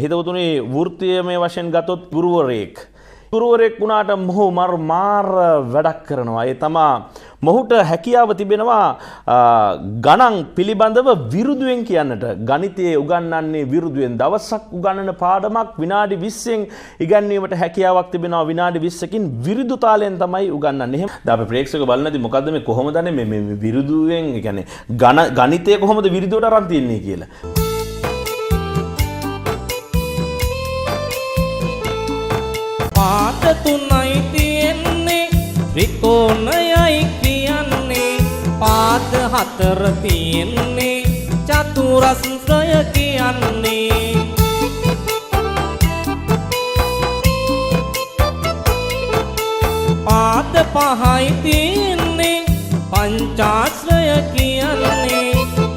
හිතවතුනි වෘත්තීයමය වශයෙන් ගත්තොත් ගුරුවරයෙක් වුණාට මොහු මාර වැඩක් කරනවා. ඒ තමා මොහුට හැකියාව තිබෙනවා ගණන් පිළිබඳව විරුදුවෙන් කියන්නට. ගණිතයේ උගන්වන්නේ විරුදුවෙන්. දවසක් උගන්වන පාඩමක් විනාඩි 20න් ඉගැන්වීමට හැකියාවක් තිබෙනවා. විනාඩි 20කින් විරුදු තාලයෙන් තමයි උගන්වන්නේ. එහෙනම් දැන් අපි ප්‍රේක්ෂක බලන්නදී මොකද්ද මේ කොහොමද මේ විරුදුවෙන් කියන්නේ ගණිතය කොහොමද විරුදුවට අරන් තියන්නේ කියලා. පාද තුනයි තියෙන්නේ ත්‍රිකෝණයයි කියන්නේ පාද හතර තියෙන්නේ චතුරස්‍රය කියන්නේ පාද පහයි තියෙන්නේ පංචාශ්‍රය කියන්නේ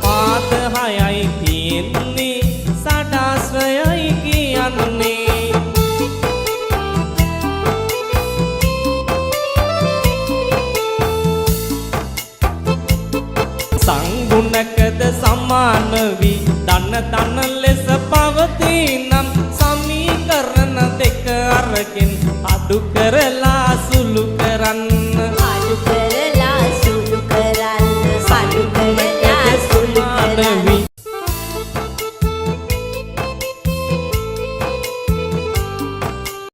පාද හයයි තියෙන්නේ ෂඩාශ්‍රයයි කියන්නේ සංගුණකද සමාන වී ධන ලෙස පවතිනම් සමීකරණ දෙක අරගෙන අඩු කරලා